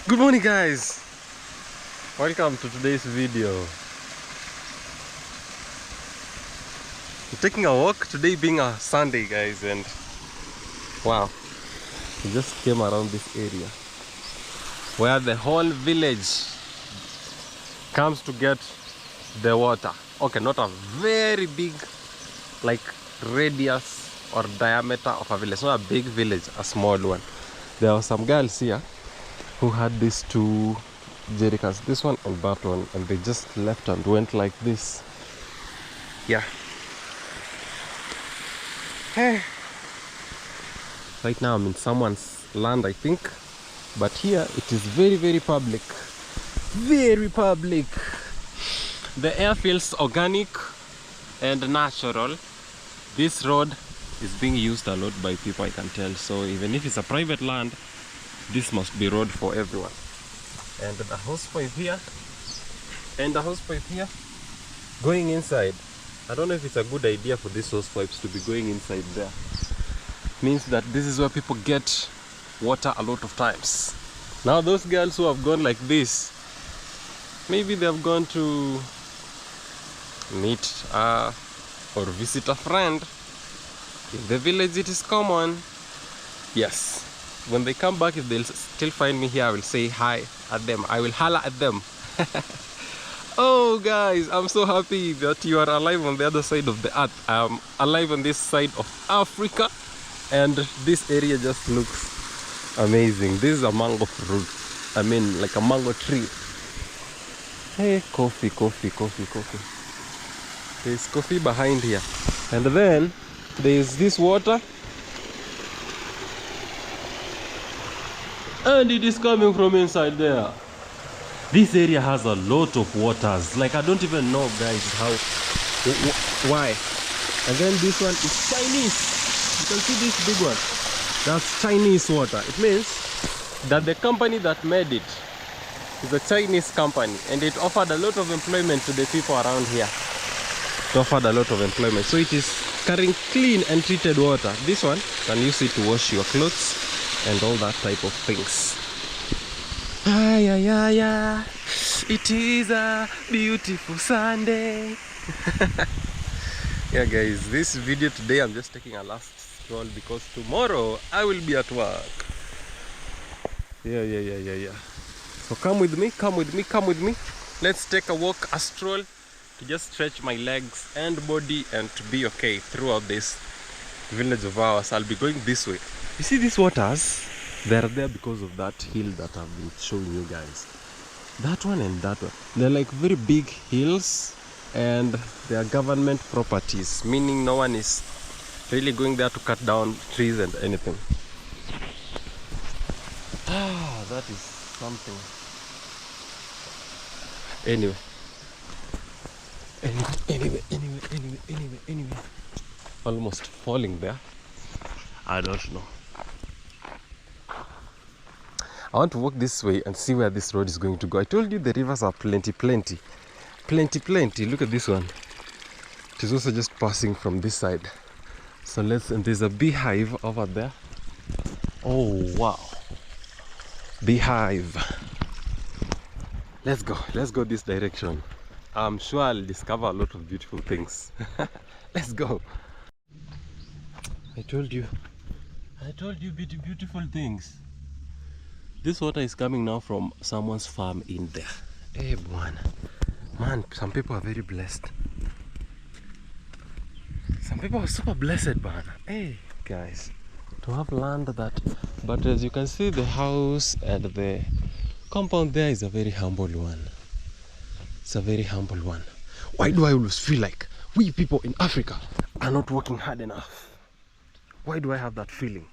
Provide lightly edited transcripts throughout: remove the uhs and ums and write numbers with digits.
Good morning, guys. Welcome to today's video. We're taking a walk today, being a Sunday, guys, and wow, we just came around this area where the whole village comes to get the water. Okay, not a very big like radius or diameter of a village, not a big village, a small one. There were some girls here who had these two jerrycans, this one and that one, and they just left and went like this. Yeah. Hey. Right now I'm in someone's land, I think, but here it is very, very public. Very public. The air feels organic and natural. This road is being used a lot by people, I can tell. So even if it's a private land, this must be road for everyone. And the hose pipe here, and the hose pipe here, going inside. I don't know if it's a good idea for these hose pipes to be going inside there. Means that this is where people get water a lot of times. Now those girls who have gone like this, maybe they have gone to meet or visit a friend. In the village it is common. Yes. When they come back, if they'll still find me here, I will say hi at them. I will holla at them. Oh guys, I'm so happy that you are alive on the other side of the earth. I'm alive on this side of Africa, and this area just looks amazing. This is a mango fruit. I mean, like a mango tree. Hey, coffee. There's coffee behind here. And then there's this water. And it is coming from inside there. This area has a lot of waters. Like, I don't even know, guys, how, why. And then this one is Chinese. You can see this big one. That's Chinese water. It means that the company that made it is a Chinese company, and it offered a lot of employment to the people around here. It offered a lot of employment. So it is carrying clean and treated water. This one, you can use it to wash your clothes and all that type of things. It is a beautiful Sunday. Yeah, guys, this video today I'm just taking a last stroll because tomorrow I will be at work. Yeah. So come with me. Let's take a walk, a stroll, to just stretch my legs and body and to be okay throughout this village of ours. I'll be going this way. You see these waters? They're there because of that hill that I've been showing you guys. That one and that one. They're like very big hills, and they are government properties, meaning no one is really going there to cut down trees and anything. That is something. Anyway. Almost falling there. I don't know. I want to walk this way and see where this road is going to go. I told you the rivers are plenty. Look at this one. It is also just passing from this side. So and there's a beehive over there. Oh wow. Beehive. Let's go this direction. I'm sure I'll discover a lot of beautiful things. Let's go. I told you beautiful things. This water is coming now from someone's farm in there. Hey, man, some people are very blessed. Some people are super blessed, man. Hey, guys, to have land that. But as you can see, the house and the compound there is a very humble one. It's a very humble one. Why do I always feel like we people in Africa are not working hard enough? Why do I have that feeling?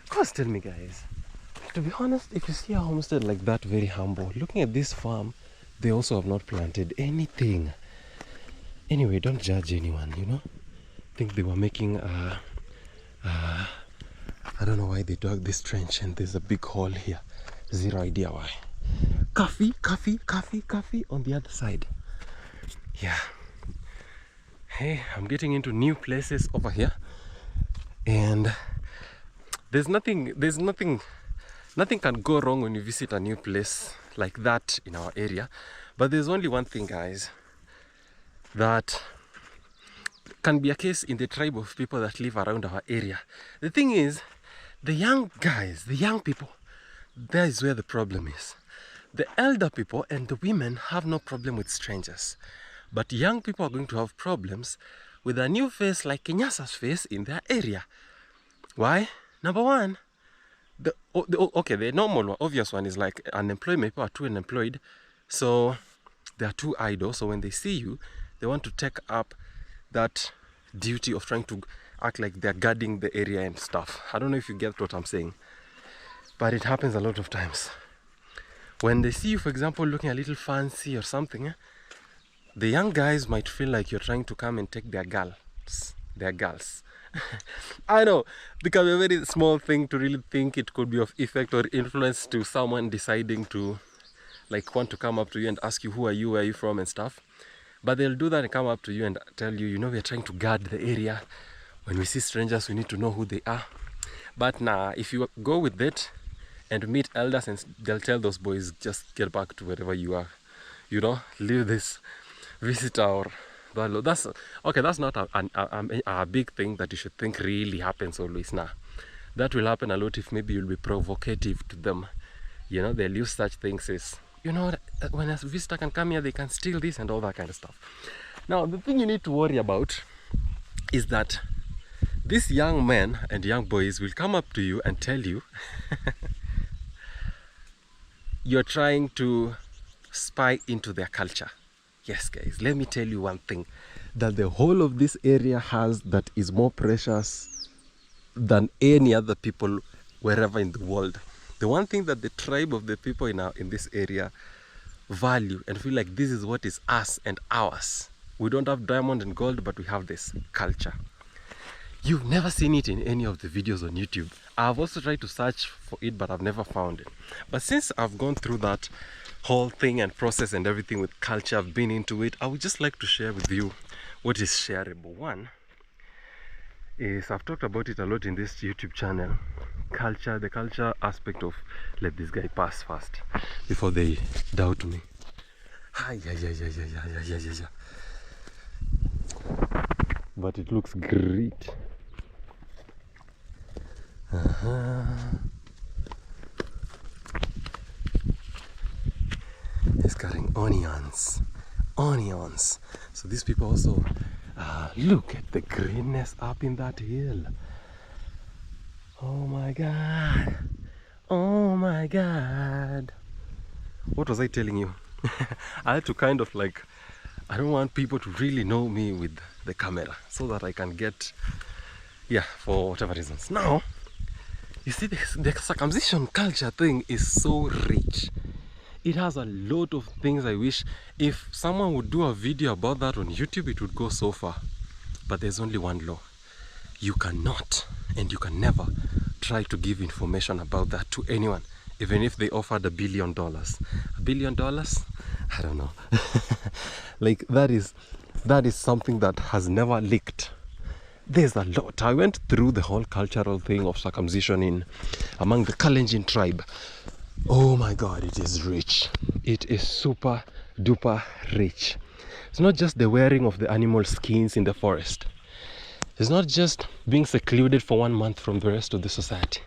Cause tell me, guys. To be honest, if you see a homestead like that, very humble, looking at this farm, they also have not planted anything. Anyway, don't judge anyone, you know. I think they were making I don't know why they dug this trench and there's a big hole here. Zero idea why. Coffee on the other side. Yeah. Hey, I'm getting into new places over here. And nothing can go wrong when you visit a new place like that in our area. But there's only one thing, guys, that can be a case in the tribe of people that live around our area. The thing is, the young guys, the young people, there is where the problem is. The elder people and the women have no problem with strangers. But young people are going to have problems with a new face like Kenyasa's face in their area. Why? Number one, the normal, obvious one is like unemployment. People are too unemployed, so they are too idle. So when they see you, they want to take up that duty of trying to act like they're guarding the area and stuff. I don't know if you get what I'm saying, but it happens a lot of times. When they see you, for example, looking a little fancy or something, the young guys might feel like you're trying to come and take their girls. I know, it becomes a very small thing to really think it could be of effect or influence to someone deciding to like want to come up to you and ask you who are you, where are you from and stuff. But they'll do that and come up to you and tell you, you know, we're trying to guard the area. When we see strangers, we need to know who they are. But nah, if you go with it and meet elders, and they'll tell those boys, just get back to wherever you are. You know, leave this visitor or that's okay. That's not a big thing that you should think really happens always. Nah, that will happen a lot if maybe you'll be provocative to them. You know, they'll use such things as, you know, when a visitor can come here, they can steal this and all that kind of stuff. Now, the thing you need to worry about is that these young men and young boys will come up to you and tell you you're trying to spy into their culture. Yes, guys, let me tell you one thing that the whole of this area has that is more precious than any other people wherever in the world. The one thing that the tribe of the people in this area value and feel like this is what is us and ours. We don't have diamond and gold, but we have this culture. You've never seen it in any of the videos on YouTube. I've also tried to search for it, but I've never found it. But since I've gone through that whole thing and process and everything with culture, I've been into it, I would just like to share with you what is shareable. One is, I've talked about it a lot in this YouTube channel, culture, the culture aspect of let this guy pass first before they doubt me. But it looks great. He's cutting onions. So these people also look at the greenness up in that hill. Oh my god. What was I telling you? I had to kind of like, I don't want people to really know me with the camera so that I can get, for whatever reasons. Now, you see, the circumcision culture thing is so rich. It has a lot of things. I wish if someone would do a video about that on YouTube, it would go so far. But there's only one law. You cannot and you can never try to give information about that to anyone, even if they offered $1 billion. $1 billion? I don't know. Like that is something that has never leaked. There's a lot. I went through the whole cultural thing of circumcision among the Kalenjin tribe. Oh my god, it is rich. It is super duper rich. It's not just the wearing of the animal skins in the forest. It's not just being secluded for 1 month from the rest of the society.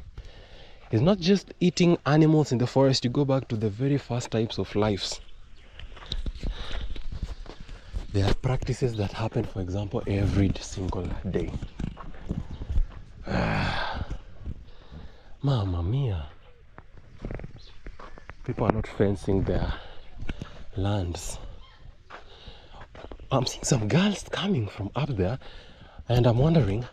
It's not just eating animals in the forest. You go back to the very first types of lives. There are practices that happen, for example, every single day. Mamma mia. People are not fencing their lands. I'm seeing some girls coming from up there, and I'm wondering,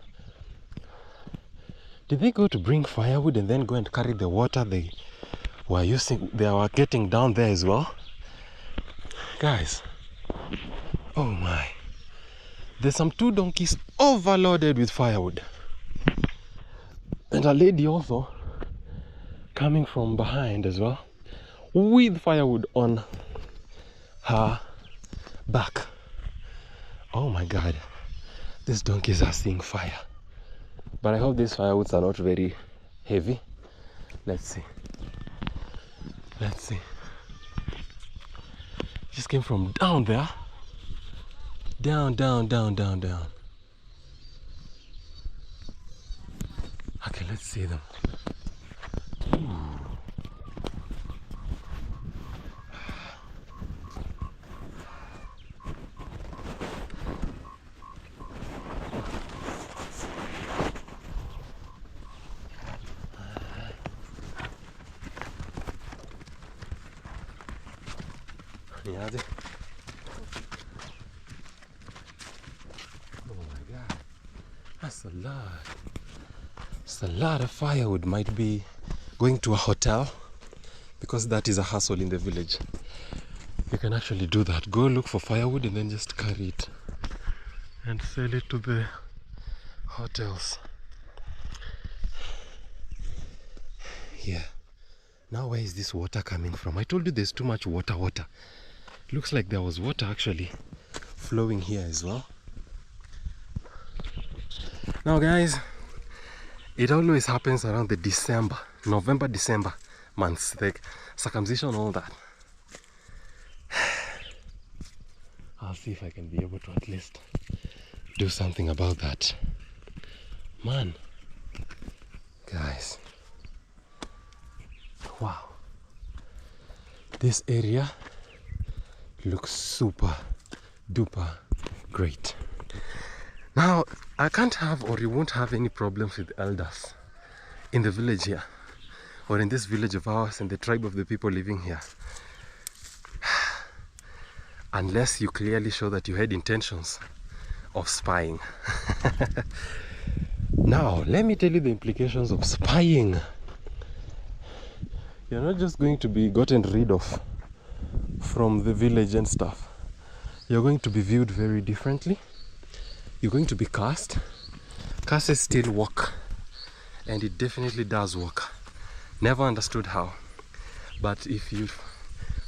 did they go to bring firewood and then go and carry the water they were getting down there as well? Guys, oh my. There's some 2 donkeys overloaded with firewood. And a lady also coming from behind as well with firewood on her back. Oh my god. These donkeys are seeing fire. But I hope these firewoods are not very heavy. Let's see. Let's see. Just came from down there. Down. Okay, let's see them. Yeah. Oh my god, that's a lot. It's a lot of firewood. Might be going to a hotel, because that is a hassle in the village. You can actually do that. Go look for firewood and then just carry it and sell it to the hotels. Yeah. Now where is this water coming from? I told you there's too much water. Looks like there was water actually flowing here as well. Now guys, it always happens around the November, December months, like circumcision, all that. I'll see if I can be able to at least do something about that. Man, guys, wow, this area looks super duper great. Now, I can't have, or you won't have any problems with elders in the village here, or in this village of ours, and the tribe of the people living here, unless you clearly show that you had intentions of spying. Now, let me tell you the implications of spying. You're not just going to be gotten rid of from the village and stuff. You're going to be viewed very differently. You're going to be cursed. Curses still work, and it definitely does work. Never understood how. But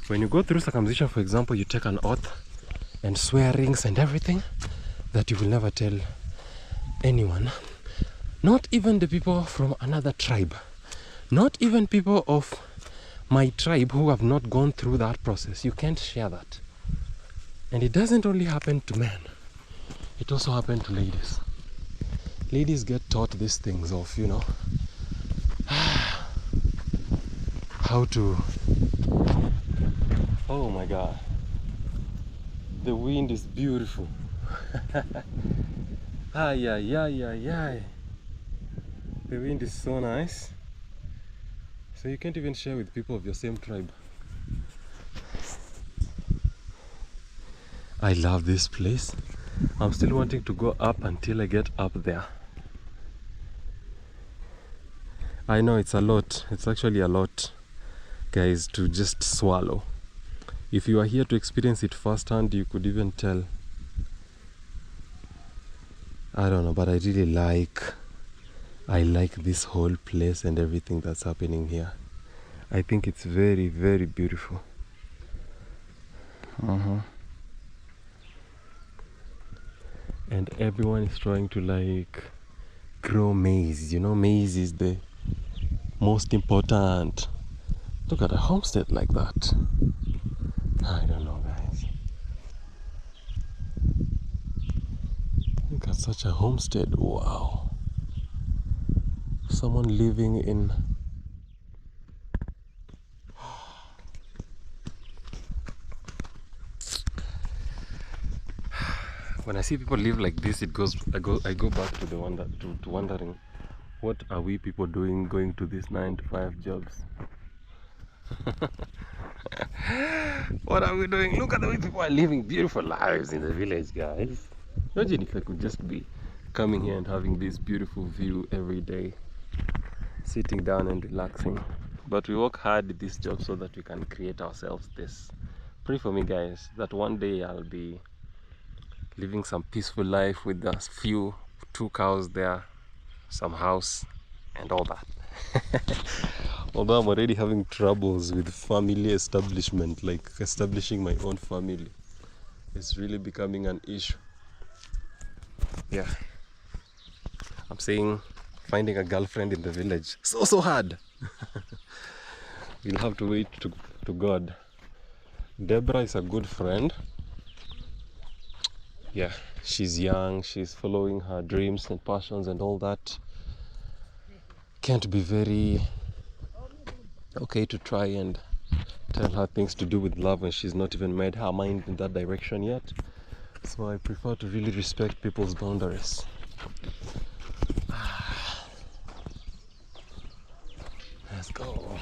when you go through circumcision, for example, you take an oath and swearings and everything that you will never tell anyone, not even the people from another tribe, not even people of my tribe who have not gone through that process. You can't share that. And it doesn't only happen to men, it also happens to ladies. Ladies get taught these things of, how to... Oh my god, the wind is beautiful. Ay. The wind is so nice. So you can't even share with people of your same tribe. I love this place. I'm still wanting to go up until I get up there. I know it's a lot. It's actually a lot, guys, to just swallow. If you are here to experience it firsthand, you could even tell. I don't know, but I really like this whole place and everything that's happening here. I think it's very, very beautiful. And everyone is trying to grow maize. Maize is the most important. Look at a homestead like that. I don't know, guys. Look at such a homestead. Wow. Someone living in... When I see people live like this, I go back to to wondering, what are we people doing going to these 9-to-5 jobs? What are we doing? Look at the way people are living beautiful lives in the village, guys. Imagine if I could just be coming here and having this beautiful view every day, sitting down and relaxing. But we work hard at this job so that we can create ourselves this. Pray for me, guys, that one day I'll be living some peaceful life with a few 2 cows there, some house and all that. Although I'm already having troubles with family establishment, like establishing my own family. It's really becoming an issue. Yeah, I'm saying finding a girlfriend in the village. So hard. We'll have to wait to God. Deborah is a good friend. Yeah, she's young, she's following her dreams and passions and all that. Can't be very okay to try and tell her things to do with love when she's not even made her mind in that direction yet. So I prefer to really respect people's boundaries. Let's go.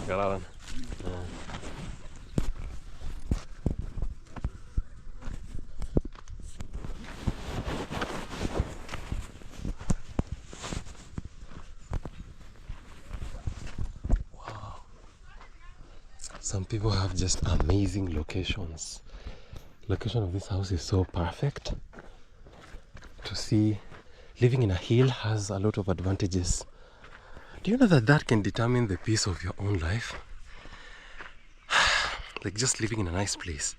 Galaran. Wow. Some people have just amazing locations. Location of this house is so perfect. To see, living in a hill has a lot of advantages. Do you know that that can determine the peace of your own life? Like just living in a nice place.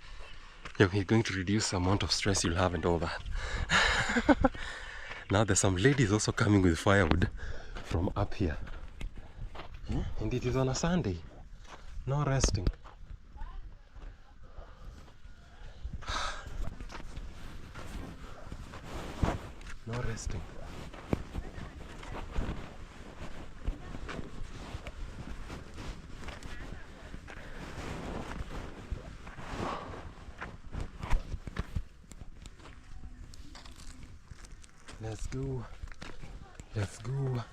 You're going to reduce the amount of stress you'll have and all that. Now there's some ladies also coming with firewood from up here. And it is on a Sunday. No resting. No resting. Let's go. Let's go.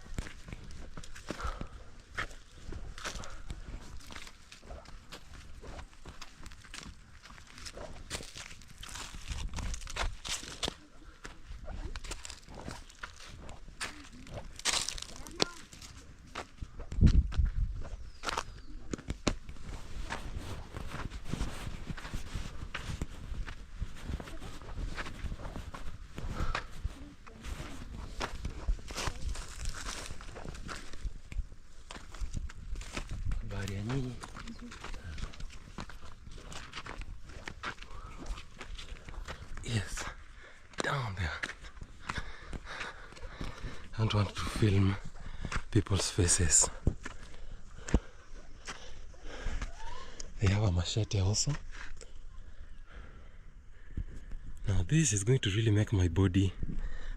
Yes, down there. I don't want to film people's faces. They have a machete also. Now this is going to really make my body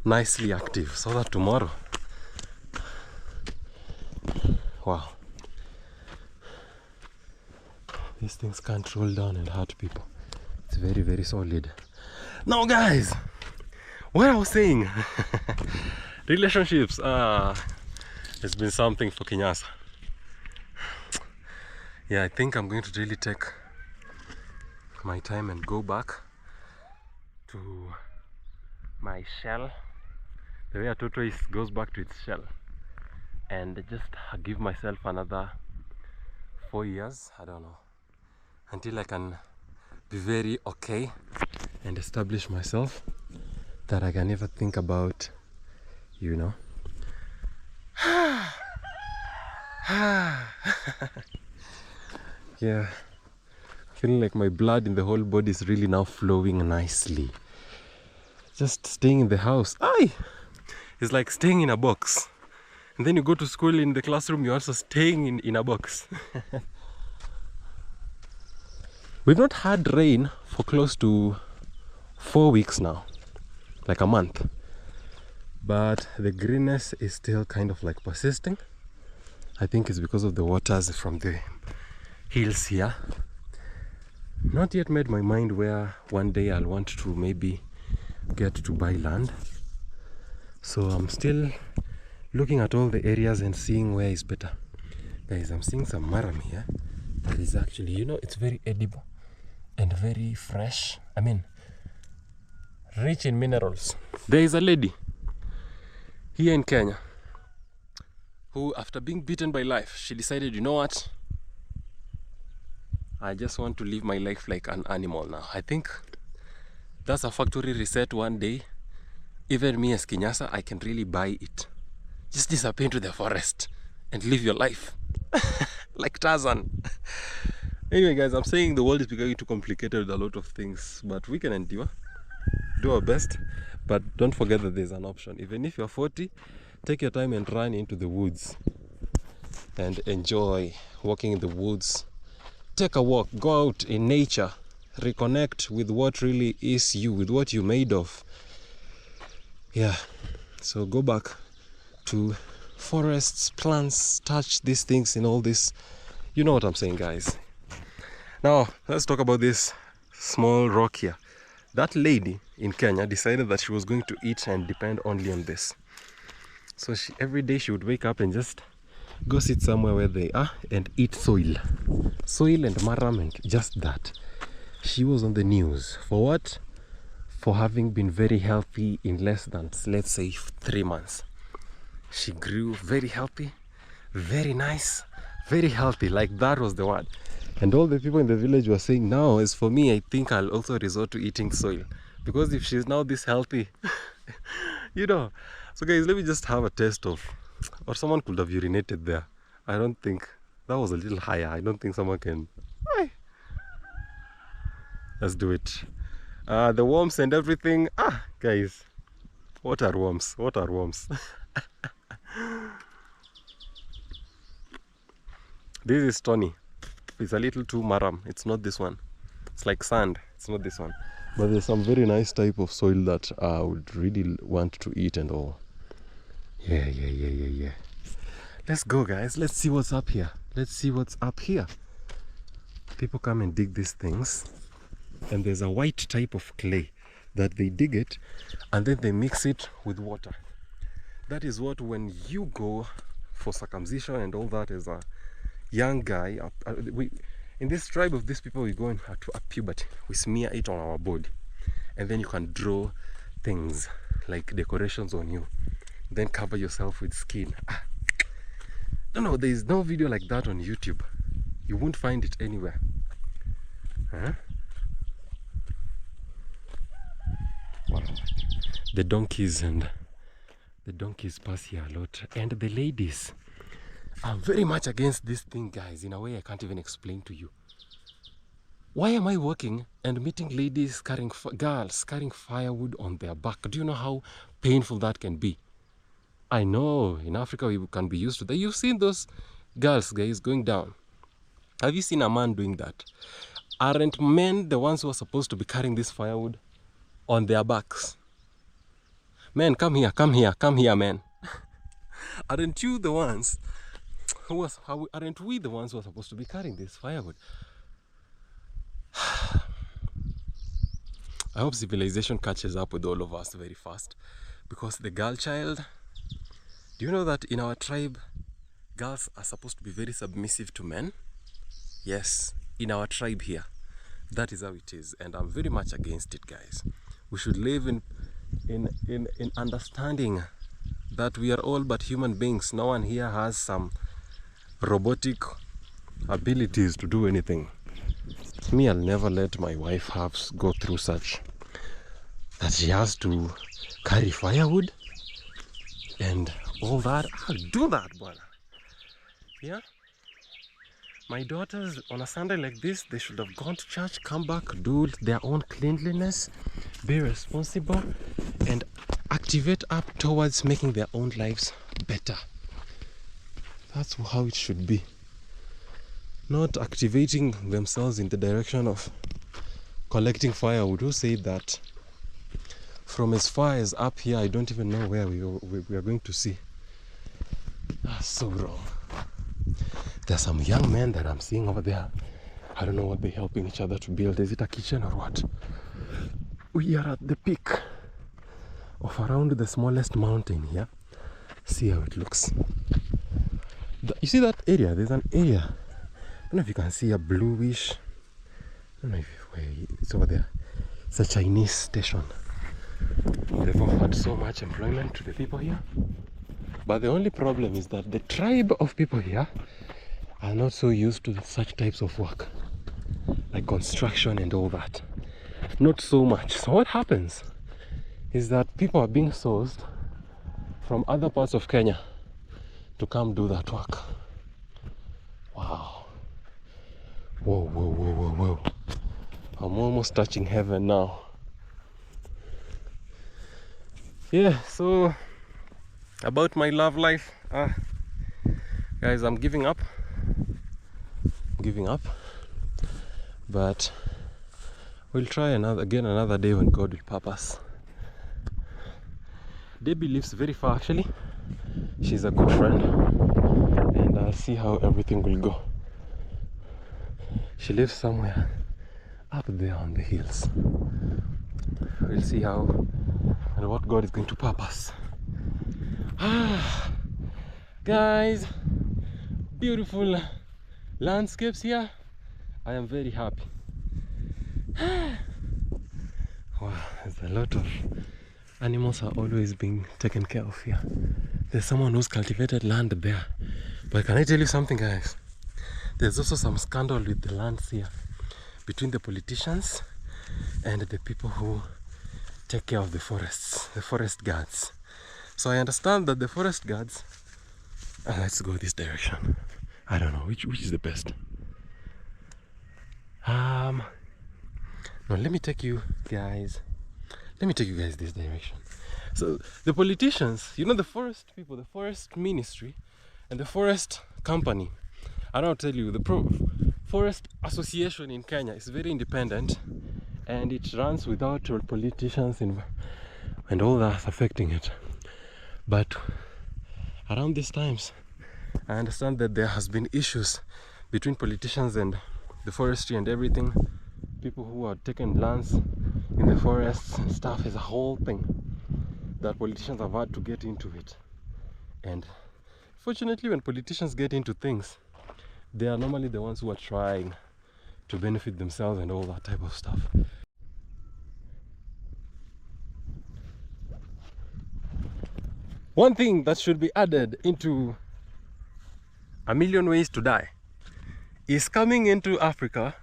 nicely active so that tomorrow, wow, these things can't roll down and hurt people. It's very, very solid. Now guys, what I was saying, relationships, it's been something for Kenyasa. Yeah, I think I'm going to really take my time and go back to my shell, the way a tortoise goes back to its shell, and just give myself another 4 years, I don't know, until I can be very okay and establish myself, that I can never think about, you know. Yeah, feeling like my blood in the whole body is really now flowing nicely. Just staying in the house, it's like staying in a box. And then you go to school, in the classroom you're also staying in a box. We've not had rain for close to 4 weeks now, like a month. But the greenness is still kind of like persisting. I think it's because of the waters from the hills here. Not yet made my mind where one day I'll want to maybe get to buy land. So I'm still looking at all the areas and seeing where is better. Guys, I'm seeing some maram here that is actually, you know, it's very edible and very fresh. I mean, rich in minerals. There is a lady here in Kenya who, after being beaten by life, she decided, you know what, I just want to live my life like an animal now. I think that's a factory reset one day. Even me as Kenyasa, I can really buy it. Just disappear into the forest and live your life like Tarzan. Anyway guys, I'm saying the world is becoming too complicated with a lot of things, but we can endure, do our best. But don't forget that there's an option. Even if you're 40, take your time and run into the woods and enjoy walking in the woods. Take a walk, go out in nature, reconnect with what really is you, with what you're made of. Yeah, so go back to forests, plants, touch these things and all this. You know what I'm saying, guys. Now, let's talk about this small rock here. That lady in Kenya decided that she was going to eat and depend only on this. So every day she would wake up and just go sit somewhere where they are and eat soil. Soil and maram and just that. She was on the news. For what? For having been very healthy in less than, let's say, 3 months. She grew very healthy, very nice, very healthy. Like that was the word. And all the people in the village were saying, now, as for me, I think I'll also resort to eating soil. Because if she's now this healthy, you know. So guys, let me just have a taste of, or someone could have urinated there. I don't think, that was a little higher. I don't think someone can. Let's do it. The worms and everything. Guys, what are worms? What are worms? This is stony. It's a little too maram. It's not this one. It's like sand. It's not this one. But there's some very nice type of soil that I would really want to eat and all. Yeah. Let's go, guys. Let's see what's up here. Let's see what's up here. People come and dig these things. And there's a white type of clay that they dig it and then they mix it with water. That is what, when you go for circumcision and all that as a young guy, in this tribe of these people, we go in to a puberty, we smear it on our body, and then you can draw things like decorations on you, then cover yourself with skin. No, there is no video like that on YouTube. You won't find it anywhere. Wow. The donkeys pass here a lot, and the ladies. I'm very much against this thing, guys, in a way I can't even explain to you. Why am I working and meeting ladies girls carrying firewood on their back? Do you know how painful that can be? I know in Africa we can be used to that. You've seen those girls, guys, going down. Have you seen a man doing that? Aren't men the ones who are supposed to be carrying this firewood on their backs? Men, come here, men. Aren't you the ones aren't we the ones who are supposed to be carrying this firewood? I hope civilization catches up with all of us very fast, because the girl child, do you know that in our tribe, girls are supposed to be very submissive to men? Yes, in our tribe here, that is how it is, and I'm very much against it, guys. We should live in understanding that we are all but human beings. No one here has some robotic abilities to do anything. Me, I'll never let my wife go through such, that she has to carry firewood and all that. I'll do that, brother. Yeah? My daughters, on a Sunday like this, they should have gone to church, come back, do their own cleanliness, be responsible, and activate up towards making their own lives better. That's how it should be. Not activating themselves in the direction of collecting firewood. Who said that? From as far as up here, I don't even know where we are going to see. That's so wrong. There's some young men that I'm seeing over there. I don't know what they're helping each other to build. Is it a kitchen or what? We are at the peak of around the smallest mountain here. See how it looks. You see that area? There's an area. I don't know if you can see a bluish. I don't know if it's over there. It's a Chinese station. They've offered so much employment to the people here. But the only problem is that the tribe of people here are not so used to such types of work, like construction and all that. Not so much. So what happens is that people are being sourced from other parts of Kenya to come do that work. Wow. Whoa. I'm almost touching heaven now. Yeah, so about my love life, guys, I'm giving up. But we'll try another day when God will purpose. Debbie lives very far actually. She's a good friend, and I'll see how everything will go. She lives somewhere up there on the hills. We'll see how and what God is going to purpose. Guys, beautiful landscapes here. I am very happy. Wow, there's a lot of animals are always being taken care of here. There's someone who's cultivated land there. But can I tell you something, guys? There's also some scandal with the lands here between the politicians and the people who take care of the forests, the forest guards. So I understand that the forest guards, let's go this direction. I don't know which is the best. No, let me take you guys this direction. So the politicians, you know, the forest people, the forest ministry and the forest company, I don't tell you, the forest association in Kenya is very independent, and it runs without politicians and all that affecting it. But around these times, I understand that there has been issues between politicians and the forestry and everything. People who are taking lands in the forests and stuff is a whole thing that politicians have had to get into it. And fortunately, when politicians get into things, they are normally the ones who are trying to benefit themselves and all that type of stuff. One thing that should be added into A Million Ways to Die is coming into Africa,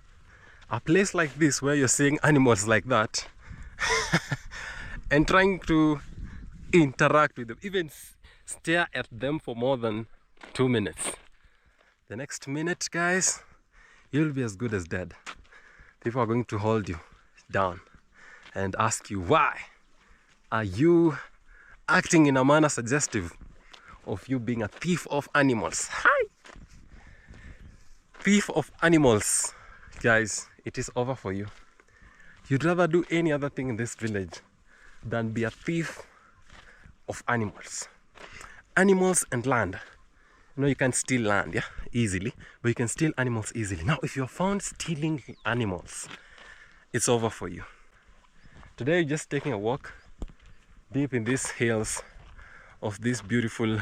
a place like this where you're seeing animals like that and trying to interact with them, even stare at them for more than 2 minutes. The next minute, guys, you'll be as good as dead. People are going to hold you down and ask you, why are you acting in a manner suggestive of you being a thief of animals? Hi! Thief of animals. Guys, it is over for you. You'd rather do any other thing in this village than be a thief of animals. Animals and land. You know, you can steal land, yeah, easily, but you can steal animals easily. Now, if you're found stealing animals, it's over for you. Today, just taking a walk deep in these hills of this beautiful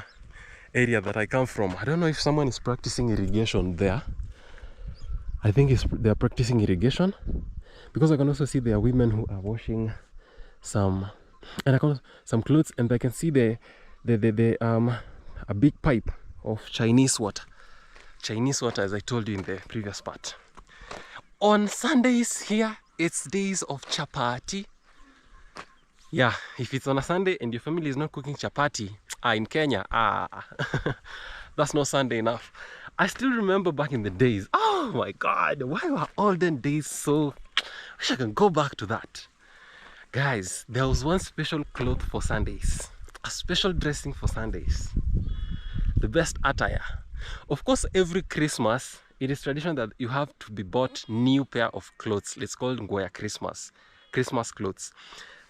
area that I come from. I don't know if someone is practicing irrigation there. I think they're practicing irrigation, because I can also see there are women who are washing some clothes, and I can see a big pipe of Chinese water, as I told you in the previous part. On Sundays here, it's days of chapati. Yeah, if it's on a Sunday and your family is not cooking chapati in Kenya, that's no Sunday enough. I still remember back in the days. Oh my God, why were olden days so... I wish I can go back to that. Guys, there was one special cloth for Sundays, a special dressing for Sundays, the best attire. Of course, every Christmas, it is tradition that you have to be bought new pair of clothes. It's called Ngoya Christmas clothes.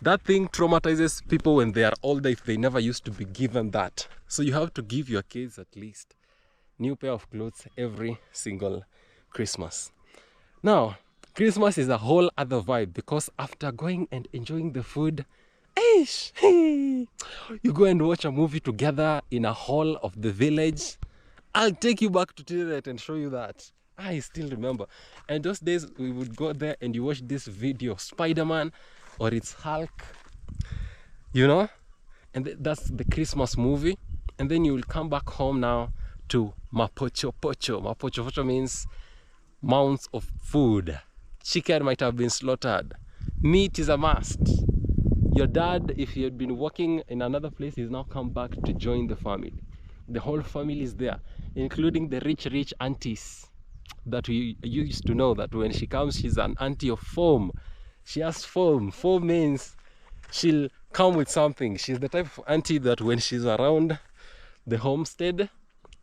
That thing traumatizes people when they are older if they never used to be given that. So you have to give your kids at least new pair of clothes every single Christmas. Now, Christmas is a whole other vibe, because after going and enjoying the food, you go and watch a movie together in a hall of the village. I'll take you back to Tibet and show you that. I still remember. And those days we would go there and you watch this video of Spider-Man or it's Hulk, you know, and that's the Christmas movie. And then you will come back home now to Mapocho Pocho. Mapocho Pocho means mounds of food. Chicken might have been slaughtered. Meat is a must. Your dad, if he had been working in another place, he's now come back to join the family. The whole family is there, including the rich aunties that we used to know that when she comes, she's an auntie of foam. She has foam. Foam means she'll come with something. She's the type of auntie that when she's around the homestead,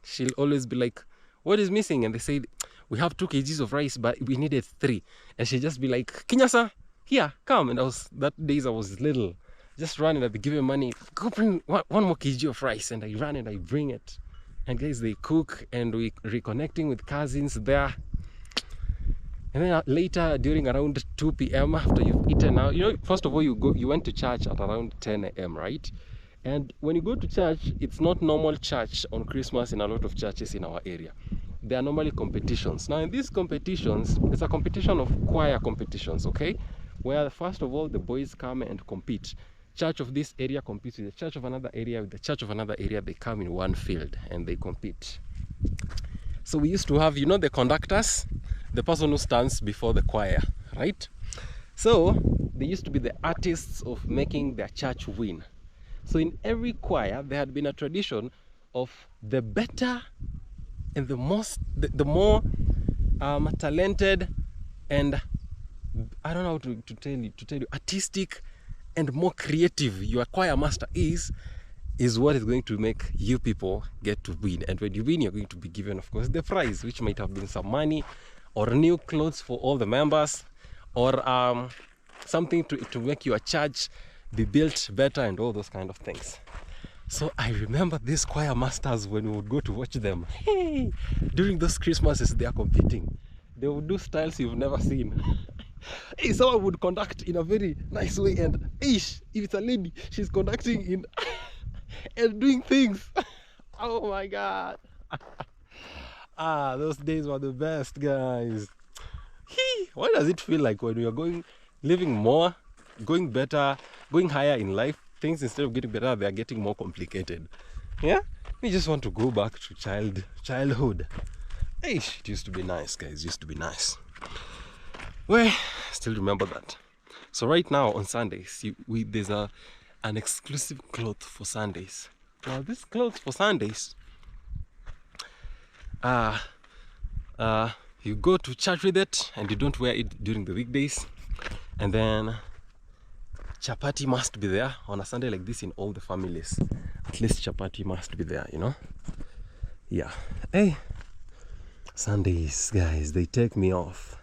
she'll always be like, what is missing? And they say, we have 2 kgs of rice, but we needed 3. And she'll just be like, Kinyasa, here, come. And that days I was little, just running, I'd be giving money, go bring 1 more kg of rice. And I run and I bring it. And guys, they cook and we reconnecting with cousins there. And then later, during around 2 p.m. after you've eaten out, first of all, you went to church at around 10 a.m., right? And when you go to church, it's not normal church on Christmas in a lot of churches in our area. There are normally competitions. Now in these competitions, it's a competition of choir competitions, okay? Where first of all, the boys come and compete. Church of this area competes with the church of another area, with the church of another area. They come in one field and they compete. So we used to have, the conductors, the person who stands before the choir, right? So they used to be the artists of making their church win. So in every choir, there had been a tradition of the better and the more talented and, I don't know how to tell you, artistic and more creative your choir master is what is going to make you people get to win. And when you win, you're going to be given, of course, the prize, which might have been some money or new clothes for all the members, or something to make your church be built better and all those kind of things. So I remember these choir masters, when we would go to watch them, hey, during those Christmases, they are competing. They would do styles you've never seen. Hey, someone would conduct in a very nice way, and if it's a lady, she's conducting in and doing things. Oh my God. Those days were the best, guys. What does it feel like when you're living more, going better, going higher in life? Things, instead of getting better, they're getting more complicated. Yeah? We just want to go back to childhood. It used to be nice, guys. It used to be nice. Well, still remember that. So right now on Sundays, there's an exclusive cloth for Sundays. Now this cloth for Sundays, you go to church with it and you don't wear it during the weekdays. And then chapati must be there on a Sunday like this in all the families. At least chapati must be there, Yeah. Hey, Sundays, guys, they take me off.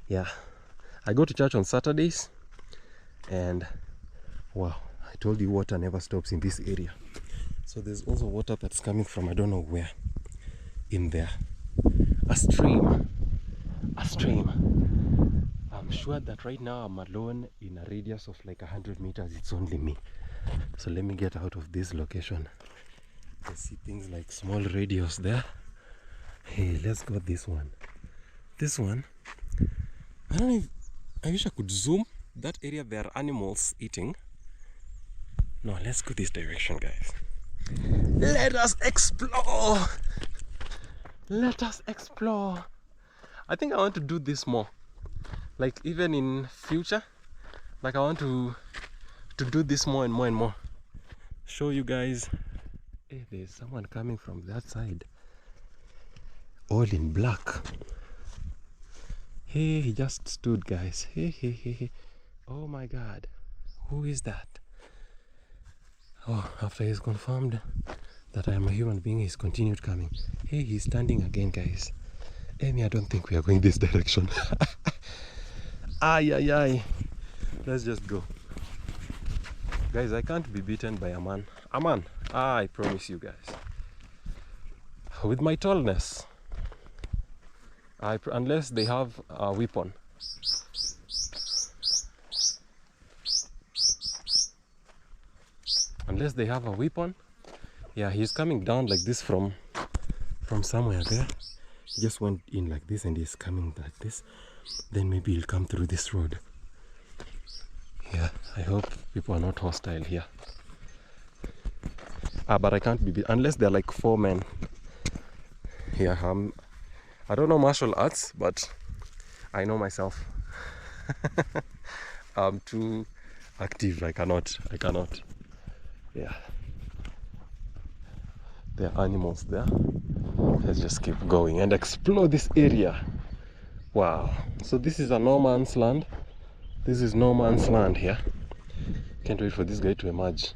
Yeah. I go to church on Saturdays, and wow, I told you water never stops in this area. So there's also water that's coming from I don't know where in there. A stream. I'm sure that right now I'm alone in a radius of like 100 meters. It's only me. So let me get out of this location. I see things like small radios there. Hey, let's go this one. This one, I don't know if, I wish I could zoom. That area, there are animals eating. No, let's go this direction, guys. Let us explore. Let us explore. I think I want to do this more. Like even in future, like I want to do this more and more and more. Show you guys. Hey, there's someone coming from that side. All in black. Hey, he just stood, guys. Hey. Oh my God. Who is that? Oh, after he's confirmed that I am a human being, he's continued coming. Hey, he's standing again, guys. Amy, I don't think we are going this direction. Ay. Let's just go. Guys, I can't be beaten by a man. A man. I promise you guys. With my tallness. Unless they have a weapon. Unless they have a weapon. Yeah, he's coming down like this from somewhere there. He just went in like this and he's coming like this. Then maybe he'll come through this road. Yeah, I hope people are not hostile here. But I can't be unless they're like 4 men. Yeah, I don't know martial arts, but I know myself. I'm too active. I cannot. Yeah. There are animals there. Let's just keep going and explore this area. Wow. So this is a no man's land. This is no man's land here. Can't wait for this guy to emerge.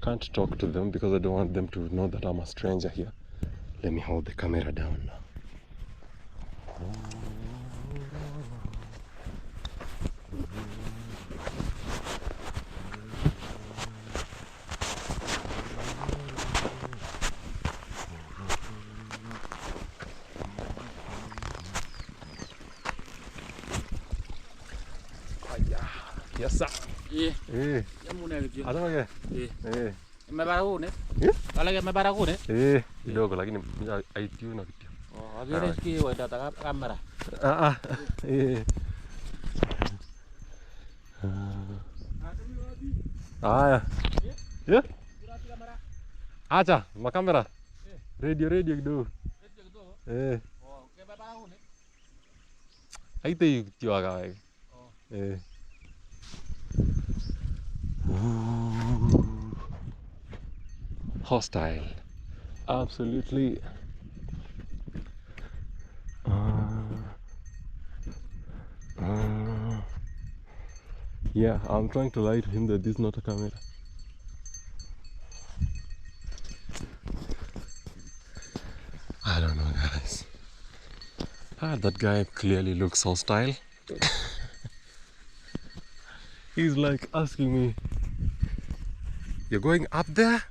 Can't talk to them because I don't want them to know that I'm a stranger here. Let me hold the camera down now. Yes, sir. Yeah. Eh. Ada lagi? Eh. Mebaragune? Yeah? Kalage mebaragune? Kidogo lakini aitiu na kitu. Oh, agere ski wenda ta kamera. Eh. Haya. Yeah? Acha, makamera. Radio kidogo. Eh. Oh, ke mebaragune? Aitiu kiwaga wewe. Eh. Hostile. Absolutely. Yeah, I'm trying to lie to him that this is not a camera. I don't know, guys. That guy clearly looks hostile. He's like asking me, "You're going up there?"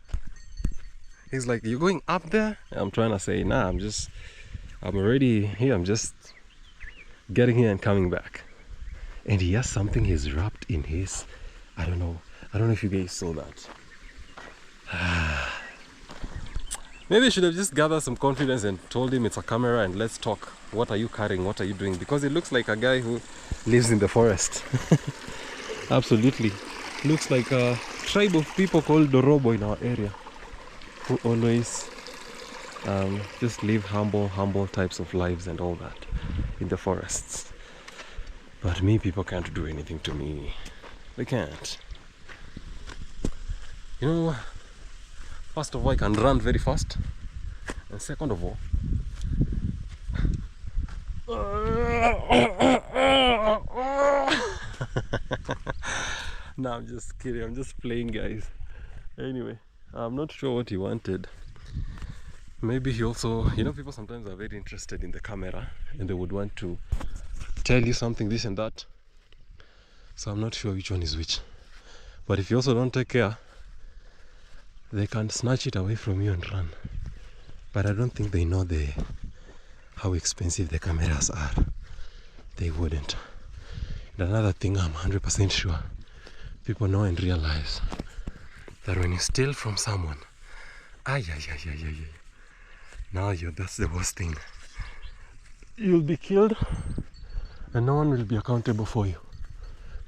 He's like, "You're going up there?" I'm trying to say, "Nah, I'm already here. I'm just getting here and coming back." And he has something he's wrapped in his, I don't know if you guys saw that. Maybe I should have just gathered some confidence and told him it's a camera and let's talk. What are you carrying? What are you doing? Because it looks like a guy who lives in the forest. Absolutely. Looks like a tribe of people called Dorobo in our area, who always just live humble types of lives and all that in the forests. But me, people can't do anything to me. They can't. You know, first of all, I can run very fast. And second of all, no, I'm just kidding. I'm just playing, guys. Anyway, I'm not sure what he wanted. Maybe he also, you know, people sometimes are very interested in the camera and they would want to tell you something, this and that. So I'm not sure which one is which. But if you also don't take care, they can snatch it away from you and run. But I don't think they know how expensive the cameras are. They wouldn't. And another thing I'm 100% sure people know and realize that when you steal from someone, now that's the worst thing. You'll be killed and no one will be accountable for you,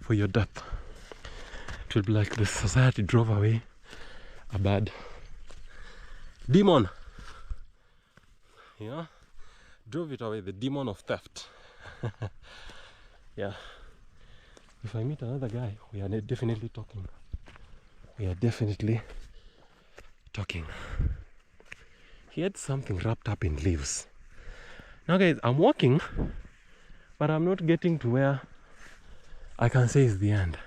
for your death. It will be like the society drove away a bad demon, you know, drove it away, the demon of theft. Yeah. If I meet another guy, we are definitely talking. He had something wrapped up in leaves. Now guys, I'm walking, but I'm not getting to where I can say is the end.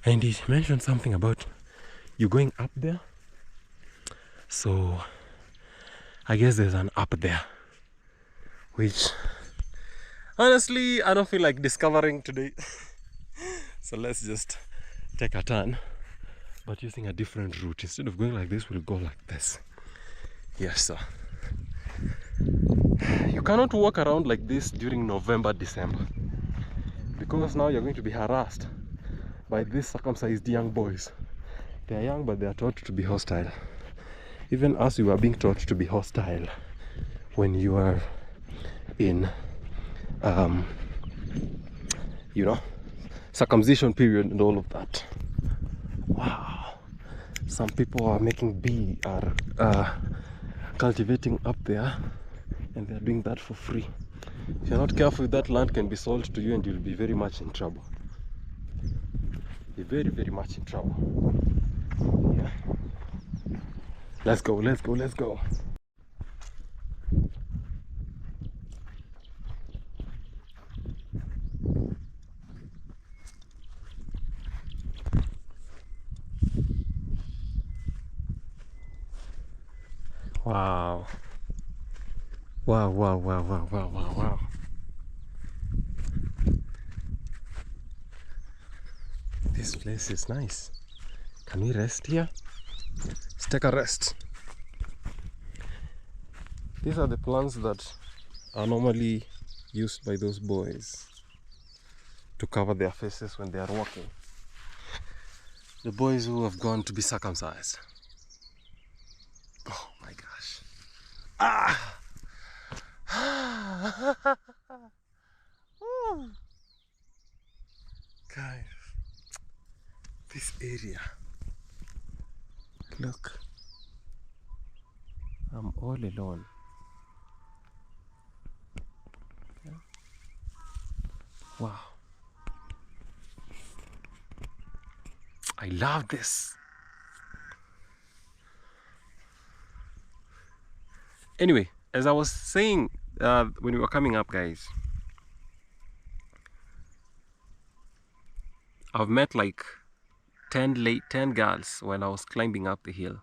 And he mentioned something about you going up there. So I guess there's an up there, which honestly I don't feel like discovering today. So let's just take a turn, but using a different route. Instead of going like this, we'll go like this. Yes, sir. You cannot walk around like this during November, December, because now you're going to be harassed by these circumcised young boys. They are young, but they are taught to be hostile. Even us, we were being taught to be hostile when you are in, you know, circumcision period and all of that. Wow. Some people are cultivating up there, and they're doing that for free. If you're not careful, that land can be sold to you and you'll be very much in trouble. Be very, very much in trouble. Yeah. Let's go. Wow, wow, wow, wow, wow, wow, wow. This place is nice. Can we rest here? Let's take a rest. These are the plants that are normally used by those boys to cover their faces when they are walking. The boys who have gone to be circumcised. Oh my gosh. Ah! Oh. Guys, this area. Look. I'm all alone. Yeah. Wow. I love this. Anyway, as I was saying when we were coming up, guys, I've met like 10 girls when I was climbing up the hill,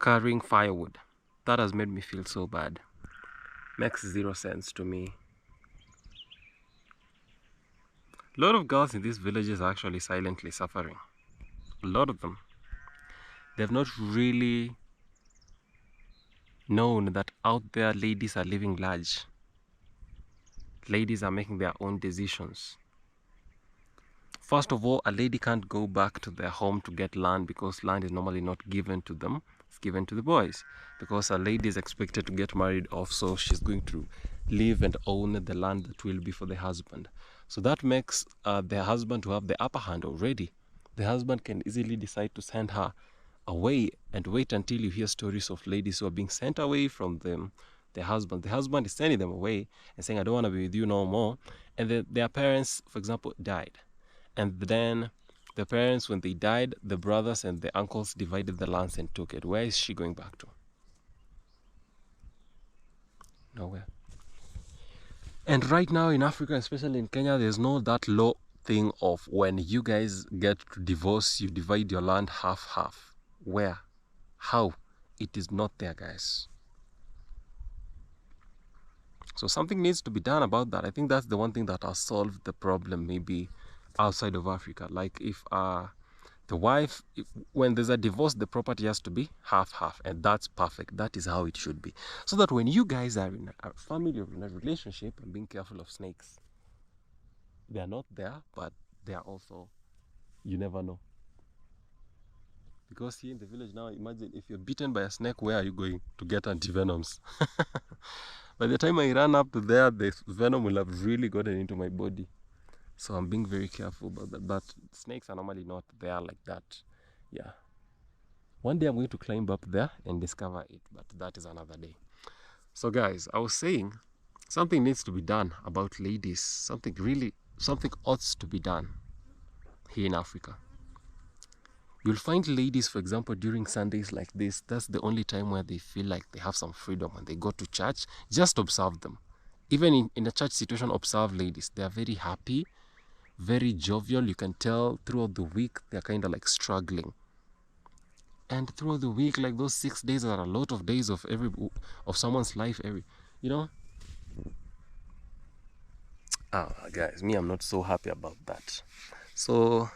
carrying firewood. That has made me feel so bad. Makes zero sense to me. A lot of girls in these villages are actually silently suffering. A lot of them. They've not really known that out there ladies are living large. Ladies are making their own decisions. First of all, a lady can't go back to their home to get land because land is normally not given to them. It's given to the boys because a lady is expected to get married off, so she's going to live and own the land that will be for the husband. So that makes the husband to have the upper hand already. The husband can easily decide to send her away and wait until you hear stories of ladies who are being sent away from them. The husband is sending them away and saying, I don't want to be with you no more. And their parents, for example, died. And then the parents, when they died, the brothers and the uncles divided the lands and took it. Where is she going back to? Nowhere. And right now in Africa, especially in Kenya, there's no that law thing of when you guys get to divorce, you divide your land half-half. Where? How? It is not there, guys. So something needs to be done about that. I think that's the one thing that has solved the problem maybe outside of Africa. Like if the wife, when there's a divorce, the property has to be half-half, and that's perfect. That is how it should be. So that when you guys are in a family or in a relationship, and being careful of snakes, they are not there, but they are also, you never know. Because here in the village now, imagine if you're bitten by a snake, where are you going to get antivenoms? By the time I run up to there, the venom will have really gotten into my body. So I'm being very careful about that. But snakes are normally not there like that. Yeah. One day I'm going to climb up there and discover it, but that is another day. So guys, I was saying something needs to be done about ladies. Something ought to be done here in Africa. You'll find ladies, for example, during Sundays like this, that's the only time where they feel like they have some freedom when they go to church. Just observe them. Even in a church situation, observe ladies. They are very happy, very jovial. You can tell throughout the week they're kind of like struggling. And throughout the week, like those 6 days are a lot of days of someone's life. Guys, me, I'm not so happy about that. So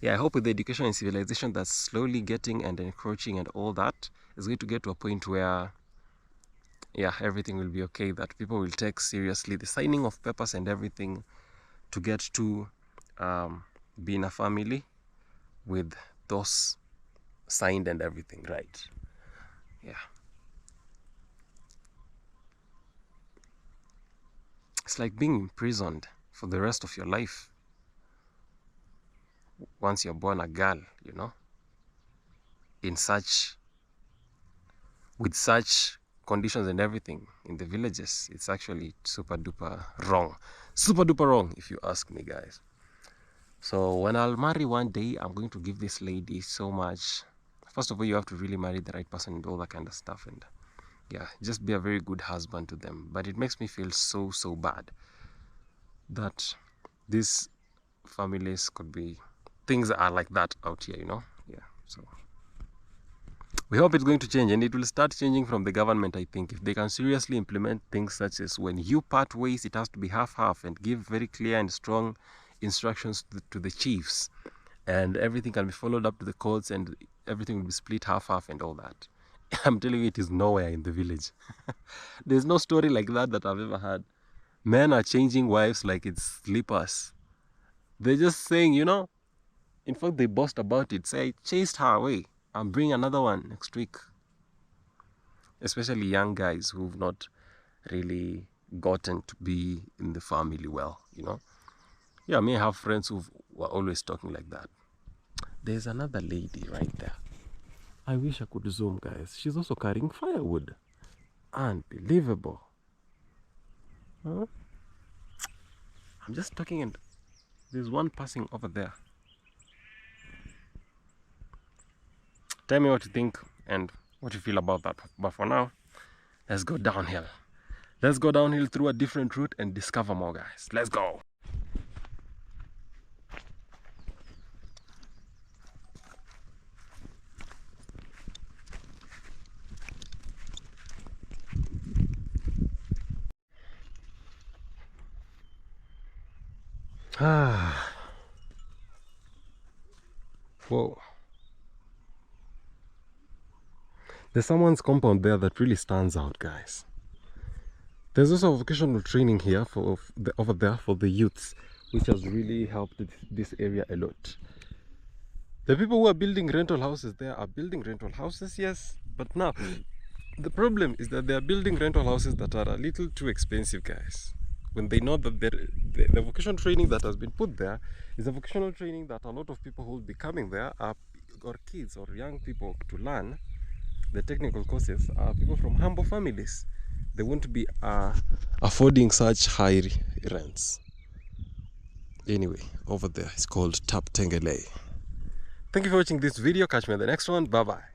yeah, I hope with the education and civilization that's slowly getting and encroaching and all that, is going to get to a point where everything will be okay, that people will take seriously the signing of papers and everything to get to be in a family with those signed and everything, right? Yeah. It's like being imprisoned for the rest of your life once you're born a girl, with such conditions and everything in the villages. It's actually super duper wrong. Super duper wrong, if you ask me, guys. So when I'll marry one day, I'm going to give this lady so much. First of all, you have to really marry the right person and all that kind of stuff. And yeah, just be a very good husband to them. But it makes me feel so bad that these families could be, things are like that out here, Yeah. So We hope it's going to change, and it will start changing from the government, I think. If they can seriously implement things such as when you part ways, it has to be half-half, and give very clear and strong instructions to the chiefs, and everything can be followed up to the courts, and everything will be split half-half and all that. I'm telling you, it is nowhere in the village. There's no story like that I've ever heard. Men are changing wives like it's slippers. They're just saying, in fact, they boast about it. Say, I chased her away. I'll bring another one next week. Especially young guys who've not really gotten to be in the family well, Yeah, I may have friends who were always talking like that. There's another lady right there. I wish I could zoom, guys. She's also carrying firewood. Unbelievable. Huh? I'm just talking, and there's one passing over there. Tell me what you think and what you feel about that. But for now, let's go downhill. Let's go downhill through a different route and discover more, guys. Let's go. Whoa. There's someone's compound there that really stands out, guys. There's also a vocational training here over there for the youths, which has really helped this area a lot. The people who are building rental houses there are building rental houses, yes, but now the problem is that they are building rental houses that are a little too expensive, guys. When they know that the vocational training that has been put there is a vocational training that a lot of people who will be coming there are kids or young people to learn the technical courses are people from humble families. They won't be affording such high rents. Anyway, over there it's called Tap Tengele. Thank you for watching this video. Catch me in the next one. Bye bye.